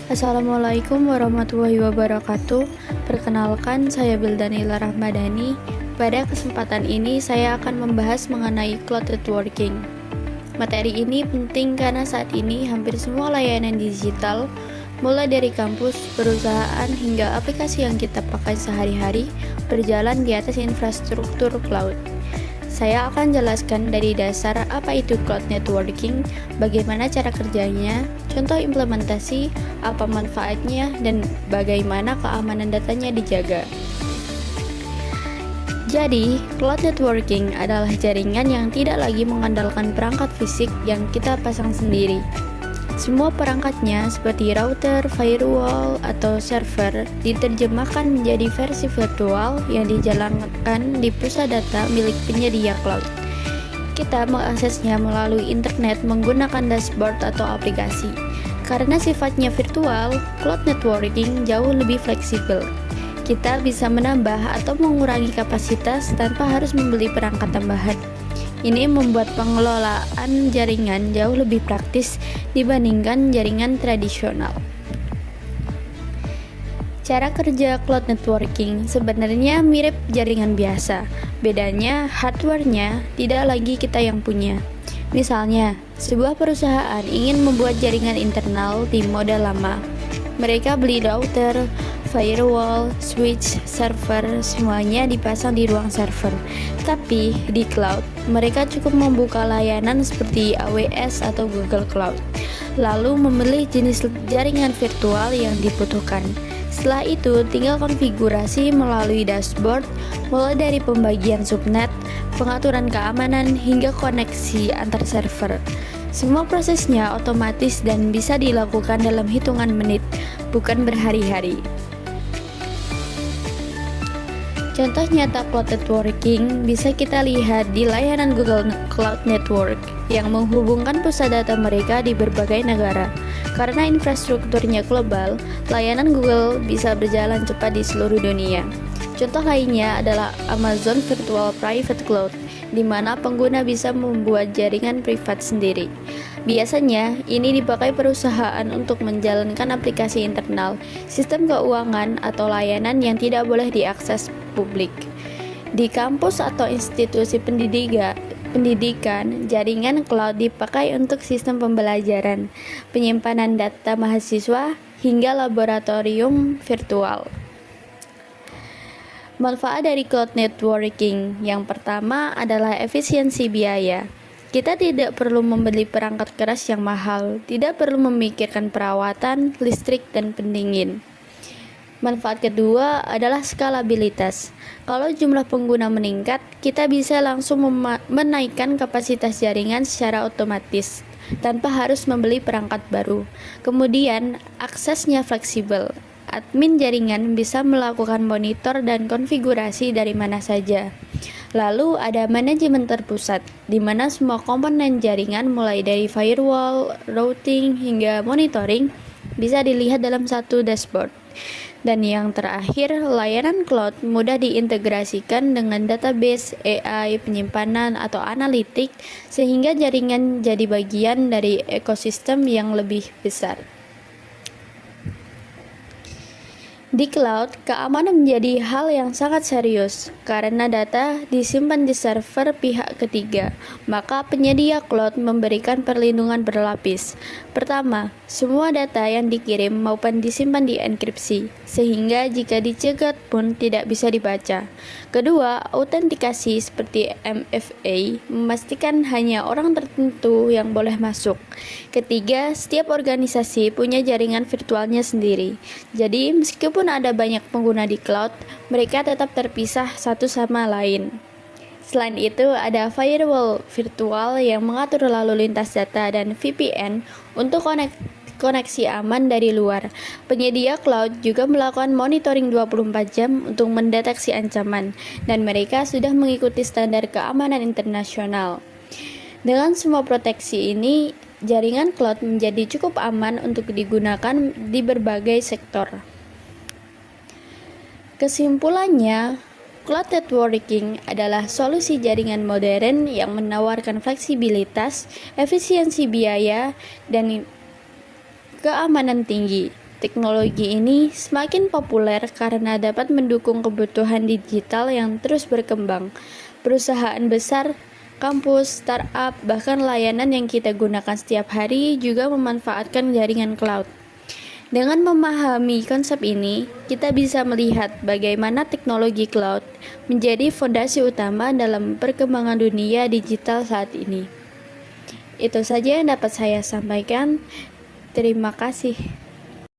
Assalamualaikum warahmatullahi wabarakatuh. Perkenalkan, saya Bildanila Rahmadani. Pada kesempatan ini, saya akan membahas mengenai cloud networking. Materi ini penting karena saat ini hampir semua layanan digital, mulai dari kampus, perusahaan, hingga aplikasi yang kita pakai sehari-hari, berjalan di atas infrastruktur cloud. Saya akan jelaskan dari dasar apa itu cloud networking, bagaimana cara kerjanya, contoh implementasi, apa manfaatnya, dan bagaimana keamanan datanya dijaga. Jadi, cloud networking adalah jaringan yang tidak lagi mengandalkan perangkat fisik yang kita pasang sendiri. Semua perangkatnya seperti router, firewall, atau server diterjemahkan menjadi versi virtual yang dijalankan di pusat data milik penyedia cloud. Kita mengaksesnya melalui internet menggunakan dashboard atau aplikasi. Karena sifatnya virtual, cloud networking jauh lebih fleksibel. Kita bisa menambah atau mengurangi kapasitas tanpa harus membeli perangkat tambahan. Ini membuat pengelolaan jaringan jauh lebih praktis dibandingkan jaringan tradisional. Cara kerja cloud networking sebenarnya mirip jaringan biasa. Bedanya, hardware-nya tidak lagi kita yang punya. Misalnya, sebuah perusahaan ingin membuat jaringan internal di model lama. Mereka beli router, firewall, switch, server, semuanya dipasang di ruang server. Tapi di cloud, mereka cukup membuka layanan seperti AWS atau Google Cloud, lalu memilih jenis jaringan virtual yang dibutuhkan. Setelah itu, tinggal konfigurasi melalui dashboard, mulai dari pembagian subnet, pengaturan keamanan, hingga koneksi antar server. Semua prosesnya otomatis dan bisa dilakukan dalam hitungan menit, bukan berhari-hari. Contoh nyata cloud networking bisa kita lihat di layanan Google Cloud Network yang menghubungkan pusat data mereka di berbagai negara. Karena infrastrukturnya global, layanan Google bisa berjalan cepat di seluruh dunia. Contoh lainnya adalah Amazon Virtual Private Cloud, di mana pengguna bisa membuat jaringan privat sendiri. Biasanya, ini dipakai perusahaan untuk menjalankan aplikasi internal, sistem keuangan, atau layanan yang tidak boleh diakses publik. Di kampus atau institusi pendidikan, jaringan cloud dipakai untuk sistem pembelajaran, penyimpanan data mahasiswa, hingga laboratorium virtual. Manfaat dari cloud networking yang pertama adalah efisiensi biaya. Kita tidak perlu membeli perangkat keras yang mahal, tidak perlu memikirkan perawatan, listrik, dan pendingin. Manfaat kedua adalah skalabilitas. Kalau jumlah pengguna meningkat, kita bisa langsung menaikkan kapasitas jaringan secara otomatis tanpa harus membeli perangkat baru. Kemudian, aksesnya fleksibel. Admin jaringan bisa melakukan monitor dan konfigurasi dari mana saja. Lalu ada manajemen terpusat, di mana semua komponen jaringan mulai dari firewall, routing, hingga monitoring bisa dilihat dalam satu dashboard. Dan yang terakhir, layanan cloud mudah diintegrasikan dengan database, AI, penyimpanan, atau analitik, sehingga jaringan jadi bagian dari ekosistem yang lebih besar. Di cloud, keamanan menjadi hal yang sangat serius karena data disimpan di server pihak ketiga. Maka penyedia cloud memberikan perlindungan berlapis. Pertama, semua data yang dikirim maupun disimpan dienkripsi, sehingga jika dicegat pun tidak bisa dibaca. Kedua, autentikasi seperti MFA memastikan hanya orang tertentu yang boleh masuk. Ketiga, setiap organisasi punya jaringan virtualnya sendiri. Jadi, meskipun ada banyak pengguna di cloud, mereka tetap terpisah satu sama lain. Selain itu, ada firewall virtual yang mengatur lalu lintas data dan VPN untuk koneksi aman dari luar. Penyedia cloud juga melakukan monitoring 24 jam untuk mendeteksi ancaman, dan mereka sudah mengikuti standar keamanan internasional. Dengan semua proteksi ini, jaringan cloud menjadi cukup aman untuk digunakan di berbagai sektor. Kesimpulannya, cloud networking adalah solusi jaringan modern yang menawarkan fleksibilitas, efisiensi biaya, dan keamanan tinggi. Teknologi ini semakin populer karena dapat mendukung kebutuhan digital yang terus berkembang. Perusahaan besar, kampus, startup, bahkan layanan yang kita gunakan setiap hari juga memanfaatkan jaringan cloud. Dengan memahami konsep ini, kita bisa melihat bagaimana teknologi cloud menjadi fondasi utama dalam perkembangan dunia digital saat ini. Itu saja yang dapat saya sampaikan. Terima kasih.